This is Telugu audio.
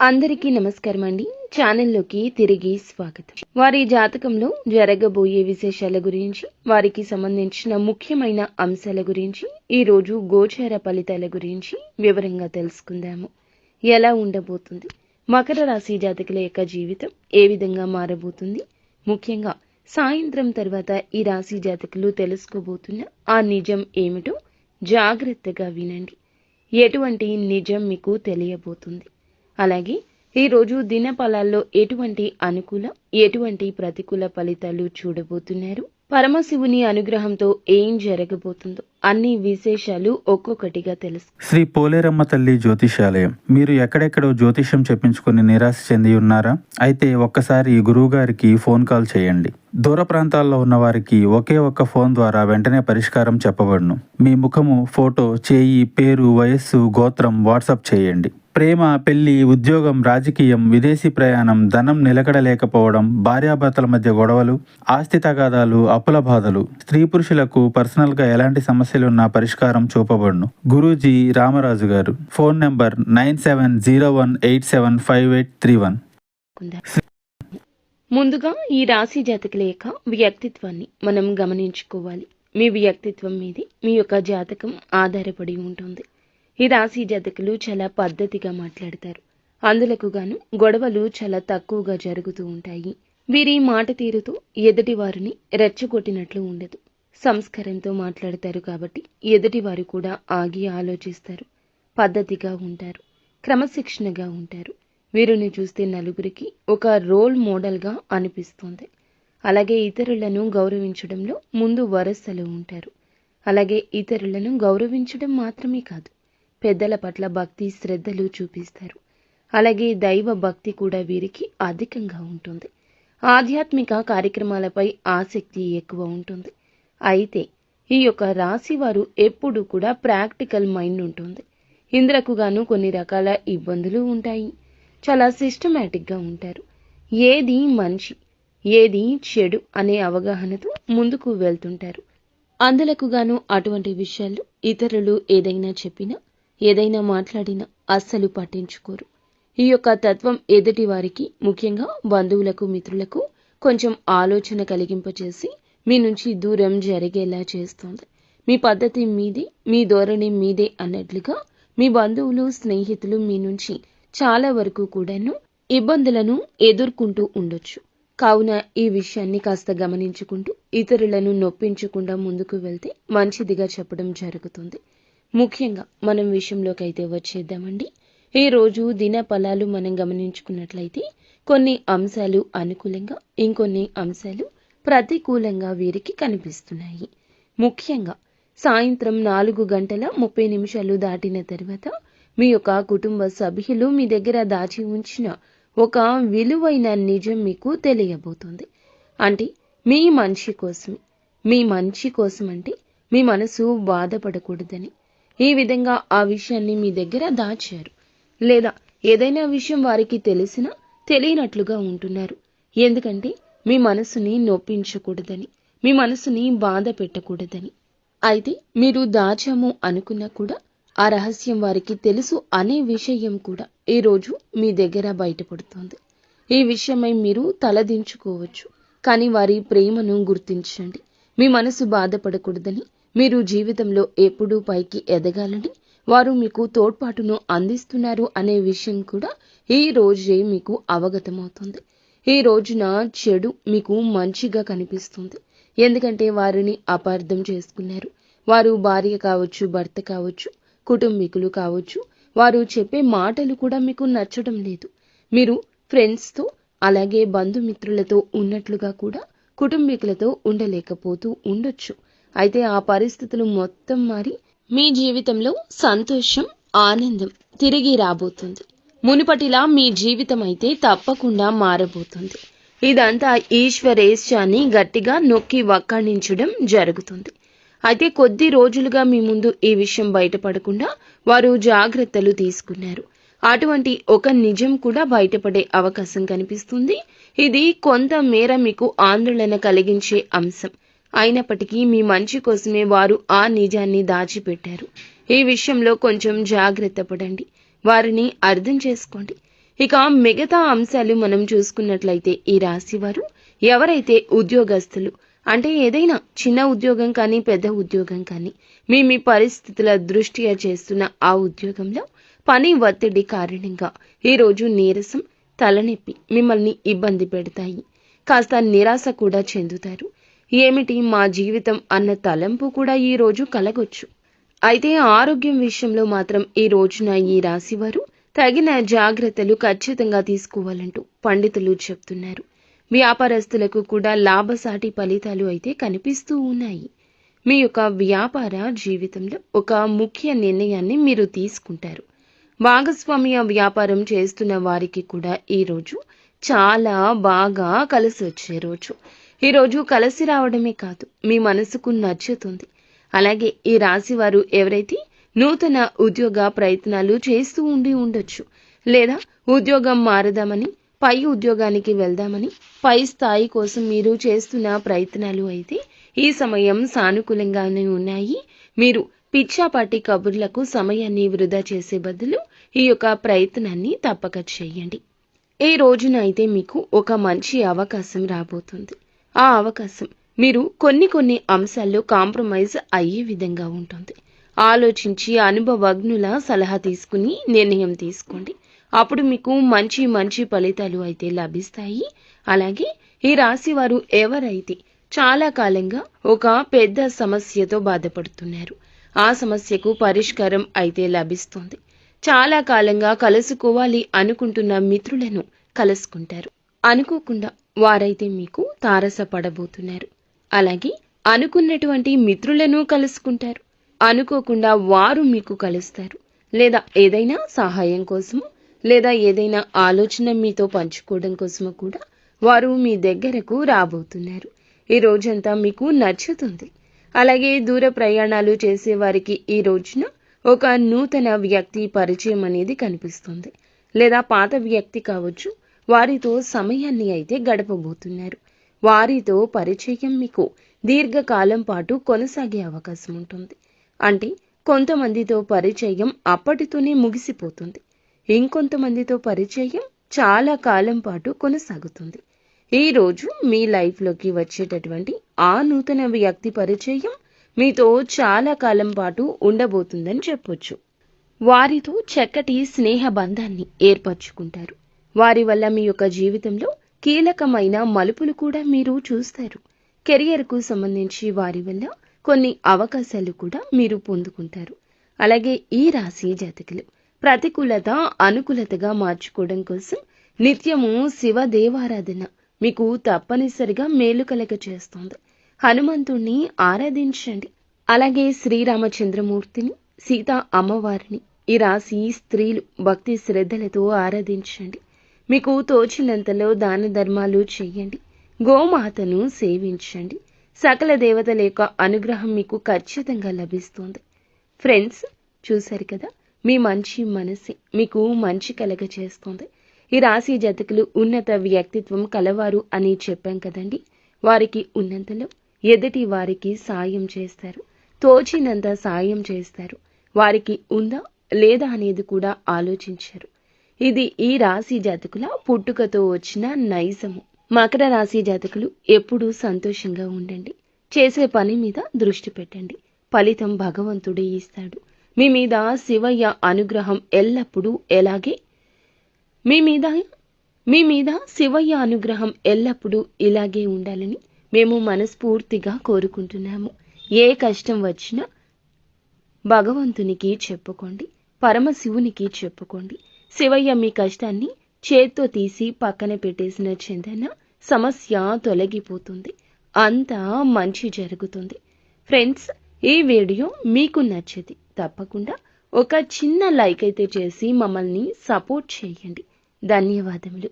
అందరికీ నమస్కారం అండి. ఛానల్లోకి తిరిగి స్వాగతం. వారి జాతకంలో జరగబోయే విశేషాల గురించి, వారికి సంబంధించిన ముఖ్యమైన అంశాల గురించి, ఈరోజు గోచార ఫలితాల గురించి వివరంగా తెలుసుకుందాము. ఎలా ఉండబోతుంది, మకర రాశి జాతకుల యొక్క జీవితం ఏ విధంగా మారబోతుంది, ముఖ్యంగా సాయంత్రం తర్వాత ఈ రాశి జాతకులు తెలుసుకోబోతున్న ఆ నిజం ఏమిటో జాగ్రత్తగా వినండి. ఎటువంటి నిజం మీకు తెలియబోతుంది, అలాగే ఈరోజు దినఫలాల్లో ఎటువంటి అనుకూల ఎటువంటి ప్రతికూల ఫలితాలు చూడబోతున్నారు, పరమశివుని అనుగ్రహంతో ఏం జరగబోతుందో అన్ని విశేషాలు ఒక్కొక్కటిగా తెలుసు. శ్రీ పోలేరమ్మ తల్లి జ్యోతిషాలయం. మీరు ఎక్కడెక్కడో జ్యోతిష్యం చెప్పించుకుని నిరాశ చెంది ఉన్నారా? అయితే ఒక్కసారి గురువు గారికి ఫోన్ కాల్ చేయండి. దూర ప్రాంతాల్లో ఉన్న వారికి ఒకే ఒక్క ఫోన్ ద్వారా వెంటనే పరిష్కారం చెప్పబడును. మీ ముఖము, ఫోటో, చేయి, పేరు, వయస్సు, గోత్రం వాట్సాప్ చేయండి. ప్రేమ, పెళ్లి, ఉద్యోగం, రాజకీయం, విదేశీ ప్రయాణం, ధనం నిలకడలేకపోవడం, భార్యాభర్తల మధ్య గొడవలు, ఆస్తి తగాదాలు, అప్పుల బాధలు, స్త్రీ పురుషులకు పర్సనల్ గా ఎలాంటి సమస్యలున్నా పరిష్కారం చూపబడును. గురూజీ రామరాజు గారు. Phone number 9701875831. ముందుగా ఈ రాశి జాతకుల యొక్క వ్యక్తిత్వాన్ని మనం గమనించుకోవాలి. మీ వ్యక్తిత్వం మీదే మీ యొక్క జాతకం ఆధారపడి ఉంటుంది. ఈ రాశి జాతకులు చాలా పద్ధతిగా మాట్లాడతారు. అందులకు గాను గొడవలు చాలా తక్కువగా జరుగుతూ ఉంటాయి. వీరి మాట తీరుతో ఎదుటి వారిని రెచ్చగొట్టినట్లు ఉండదు. సంస్కారంతో మాట్లాడతారు కాబట్టి ఎదుటివారు కూడా ఆగి ఆలోచిస్తారు. పద్ధతిగా ఉంటారు, క్రమశిక్షణగా ఉంటారు. వీరిని చూస్తే నలుగురికి ఒక రోల్ మోడల్గా అనిపిస్తుంది. అలాగే ఇతరులను గౌరవించడంలో ముందు వరుసలో ఉంటారు. అలాగే ఇతరులను గౌరవించడం మాత్రమే కాదు, పెద్దల పట్ల భక్తి శ్రద్ధలు చూపిస్తారు. అలాగే దైవ భక్తి కూడా వీరికి అధికంగా ఉంటుంది. ఆధ్యాత్మిక కార్యక్రమాలపై ఆసక్తి ఎక్కువ ఉంటుంది. అయితే ఈ యొక్క రాశి వారు ఎప్పుడు కూడా ప్రాక్టికల్ మైండ్ ఉంటుంది. ఇందులకు గాను కొన్ని రకాల ఇబ్బందులు ఉంటాయి. చాలా సిస్టమేటిక్గా ఉంటారు. ఏది మంచి ఏది చెడు అనే అవగాహనతో ముందుకు వెళ్తుంటారు. అందులకు గాను అటువంటి విషయాల్లో ఇతరులు ఏదైనా చెప్పినా ఏదైనా మాట్లాడినా అస్సలు పట్టించుకోరు. ఈ యొక్క తత్వం ఎదుటి వారికి, ముఖ్యంగా బంధువులకు, మిత్రులకు కొంచెం ఆలోచన కలిగింపచేసి మీ నుంచి దూరం జరిగేలా చేస్తుంది. మీ పద్ధతి మీదే, మీ ధోరణి మీదే అన్నట్లుగా మీ బంధువులు, స్నేహితులు మీ నుంచి చాలా వరకు కూడాను ఇబ్బందులను ఎదుర్కొంటూ ఉండొచ్చు. కావున ఈ విషయాన్ని కాస్త గమనించుకుంటూ ఇతరులను నొప్పించకుండా ముందుకు వెళ్తే మంచిదిగా చెప్పడం జరుగుతుంది. ముఖ్యంగా మనం విషయంలోకి అయితే వచ్చేద్దామండి. ఈ రోజు దిన ఫలాలు మనం గమనించుకున్నట్లయితే కొన్ని అంశాలు అనుకూలంగా, ఇంకొన్ని అంశాలు ప్రతికూలంగా వీరికి కనిపిస్తున్నాయి. ముఖ్యంగా సాయంత్రం 4:30 దాటిన తర్వాత మీ యొక్క కుటుంబ సభ్యులు మీ దగ్గర దాచి ఉంచిన ఒక విలువైన నిజం మీకు తెలియబోతుంది. అంటే మీ మంచి కోసం అంటే మీ మనసు బాధపడకూడదని ఈ విధంగా ఆ విషయాన్ని మీ దగ్గర దాచారు. లేదా ఏదైనా విషయం వారికి తెలిసినా తెలియనట్లుగా ఉంటున్నారు. ఎందుకంటే మీ మనసుని నొప్పించకూడదని, మీ మనసుని బాధ పెట్టకూడదని. అయితే మీరు దాచాము అనుకున్నా కూడా ఆ రహస్యం వారికి తెలుసు అనే విషయం కూడా ఈరోజు మీ దగ్గర బయటపడుతుంది. ఈ విషయమై మీరు తలదించుకోవచ్చు, కానీ వారి ప్రేమను గుర్తించండి. మీ మనసు బాధపడకూడదని, మీరు జీవితంలో ఎప్పుడూ పైకి ఎదగాలని వారు మీకు తోడ్పాటును అందిస్తున్నారు అనే విషయం కూడా ఈ రోజే మీకు అవగతమవుతుంది. ఈ రోజున చెడు మీకు మంచిగా కనిపిస్తుంది. ఎందుకంటే వారిని అపార్థం చేసుకున్నారు. వారు భార్య కావచ్చు, భర్త కావచ్చు, కుటుంబీకులు కావచ్చు. వారు చెప్పే మాటలు కూడా మీకు నచ్చడం లేదు. మీరు ఫ్రెండ్స్తో అలాగే బంధుమిత్రులతో ఉన్నట్లుగా కూడా కుటుంబీకులతో ఉండలేకపోతూ ఉండొచ్చు. అయితే ఆ పరిస్థితులు మొత్తం మారి మీ జీవితంలో సంతోషం, ఆనందం తిరిగి రాబోతుంది. మునుపటిలా మీ జీవితం అయితే తప్పకుండా మారబోతుంది. ఇదంతా ఈశ్వరేచ్ఛని గట్టిగా నొక్కి వక్కాణించడం జరుగుతుంది. అయితే కొద్ది రోజులుగా మీ ముందు ఈ విషయం బయటపడకుండా వారు జాగ్రత్తలు తీసుకున్నారు. అటువంటి ఒక నిజం కూడా బయటపడే అవకాశం కనిపిస్తుంది. ఇది కొంత మేర మీకు ఆందోళన కలిగించే అంశం అయినప్పటికీ మీ మంచి కోసమే వారు ఆ నిజాన్ని దాచిపెట్టారు. ఈ విషయంలో కొంచెం జాగ్రత్త పడండి. వారిని అర్థం చేసుకోండి. ఇక మిగతా అంశాలు మనం చూసుకున్నట్లయితే ఈ రాశి వారు ఎవరైతే ఉద్యోగస్తులు అంటే ఏదైనా చిన్న ఉద్యోగం కానీ పెద్ద ఉద్యోగం కానీ మీ పరిస్థితుల దృష్ట్యా చేస్తున్న ఆ ఉద్యోగంలో పని ఒత్తిడి కారణంగా ఈరోజు నీరసం తలనొప్పి మిమ్మల్ని ఇబ్బంది పెడతాయి. కాస్త నిరాశ కూడా చెందుతారు. ఏమిటి మా జీవితం అన్న తలంపు కూడా ఈ రోజు కలగొచ్చు. అయితే ఆరోగ్యం విషయంలో మాత్రం ఈ రోజున ఈ రాశి వారు తగిన జాగ్రత్తలు ఖచ్చితంగా తీసుకోవాలంటూ పండితులు చెప్తున్నారు. వ్యాపారస్తులకు కూడా లాభసాటి ఫలితాలు అయితే కనిపిస్తూ ఉన్నాయి. మీ యొక్క వ్యాపార జీవితంలో ఒక ముఖ్య నిర్ణయాన్ని మీరు తీసుకుంటారు. భాగస్వామ్య వ్యాపారం చేస్తున్న వారికి కూడా ఈ రోజు చాలా బాగా కలిసి వచ్చే రోజు. ఈరోజు కలిసి రావడమే కాదు, మీ మనసుకు నచ్చుతుంది. అలాగే ఈ రాశి వారు ఎవరైతే నూతన ఉద్యోగ ప్రయత్నాలు చేస్తూ ఉండొచ్చు, లేదా ఉద్యోగం మారదామని పై ఉద్యోగానికి వెళ్దామని పై స్థాయి కోసం మీరు చేస్తున్న ప్రయత్నాలు అయితే ఈ సమయం సానుకూలంగానే ఉన్నాయి. మీరు పిచ్చాపాటి కబుర్లకు సమయాన్ని వృధా చేసే బదులు ఈ యొక్క ప్రయత్నాన్ని తప్పక చేయండి. ఈ రోజున అయితే మీకు ఒక మంచి అవకాశం రాబోతుంది. ఆ అవకాశం మీరు కొన్ని అంశాల్లో కాంప్రమైజ్ అయ్యే విధంగా ఉంటుంది. ఆలోచించి అనుభవజ్ఞుల సలహా తీసుకుని నిర్ణయం తీసుకోండి. అప్పుడు మీకు మంచి ఫలితాలు అయితే లభిస్తాయి. అలాగే ఈ రాశి వారు ఎవరైతే చాలా కాలంగా ఒక పెద్ద సమస్యతో బాధపడుతున్నారు, ఆ సమస్యకు పరిష్కారం అయితే లభిస్తుంది. చాలా కాలంగా కలుసుకోవాలి అనుకుంటున్న మిత్రులను కలుసుకుంటారు. అనుకోకుండా వారైతే మీకు తారసపడబోతున్నారు. అలాగే అనుకున్నటువంటి మిత్రులను కలుసుకుంటారు. అనుకోకుండా వారు మీకు కలుస్తారు. లేదా ఏదైనా సహాయం కోసము, లేదా ఏదైనా ఆలోచన మీతో పంచుకోవడం కోసము కూడా వారు మీ దగ్గరకు రాబోతున్నారు. ఈ రోజంతా మీకు నచ్చుతుంది. అలాగే దూర ప్రయాణాలు చేసే వారికి ఈ రోజున ఒక నూతన వ్యక్తి పరిచయం అనేది కనిపిస్తుంది. లేదా పాత వ్యక్తి కావచ్చు, వారితో సమయాన్ని అయితే గడపబోతున్నారు. వారితో పరిచయం మీకు దీర్ఘకాలం పాటు కొనసాగే అవకాశం ఉంటుంది. అంటే కొంతమందితో పరిచయం అప్పటితోనే ముగిసిపోతుంది. ఇంకొంతమందితో పరిచయం చాలా కాలం పాటు కొనసాగుతుంది. ఈ రోజు మీ లైఫ్లోకి వచ్చేటటువంటి ఆ నూతన వ్యక్తి పరిచయం మీతో చాలా కాలం పాటు ఉండబోతుందని చెప్పొచ్చు. వారితో చక్కటి స్నేహ బంధాన్ని ఏర్పరచుకుంటారు. వారి వల్ల మీ యొక్క జీవితంలో కీలకమైన మలుపులు కూడా మీరు చూస్తారు. కెరియర్కు సంబంధించి వారి వల్ల కొన్ని అవకాశాలు కూడా మీరు పొందుకుంటారు. అలాగే ఈ రాశి జాతకులు ప్రతికూలత అనుకూలతగా మార్చుకోవడం కోసం నిత్యము శివ దేవారాధన మీకు తప్పనిసరిగా మేలు కలగ చేస్తుంది. హనుమంతుణ్ణి ఆరాధించండి. అలాగే శ్రీరామచంద్రమూర్తిని, సీతా అమ్మవారిని ఈ రాశి స్త్రీలు భక్తి శ్రద్ధలతో ఆరాధించండి. మీకు తోచినంతలో దాన ధర్మాలు చేయండి. గోమాతను సేవించండి. సకల దేవతల యొక్క అనుగ్రహం మీకు ఖచ్చితంగా లభిస్తుంది. ఫ్రెండ్స్, చూశారు కదా, మీ మంచి మనసే మీకు మంచి కలగ చేస్తుంది. ఈ రాశి జాతకులు ఉన్నత వ్యక్తిత్వం కలవారు అని చెప్పాం కదండి. వారికి ఉన్నంతలో ఎదుటి వారికి సాయం చేస్తారు. తోచినంత సాయం చేస్తారు. వారికి ఉందా లేదా అనేది కూడా ఆలోచించారు. ఇది ఈ రాశి జాతకుల పుట్టుకతో వచ్చిన నైజము. మకర రాశి జాతకులు ఎప్పుడూ సంతోషంగా ఉండండి. చేసే పని మీద దృష్టి పెట్టండి. ఫలితం భగవంతుడే ఇస్తాడు. మీ మీద శివయ్య అనుగ్రహం ఎల్లప్పుడూ మీ మీద శివయ్య అనుగ్రహం ఎల్లప్పుడూ ఇలాగే ఉండాలని మేము మనస్ఫూర్తిగా కోరుకుంటున్నాము. ఏ కష్టం వచ్చినా భగవంతునికి చెప్పుకోండి, పరమశివునికి చెప్పుకోండి. శివయ్య మీ కష్టాన్ని చేత్తో తీసి పక్కన పెట్టేసిన చందన సమస్య తొలగిపోతుంది. అంతా మంచి జరుగుతుంది. ఫ్రెండ్స్, ఈ వీడియో మీకు నచ్చింది తప్పకుండా ఒక చిన్న లైక్ అయితే చేసి మమ్మల్ని సపోర్ట్ చేయండి. ధన్యవాదములు.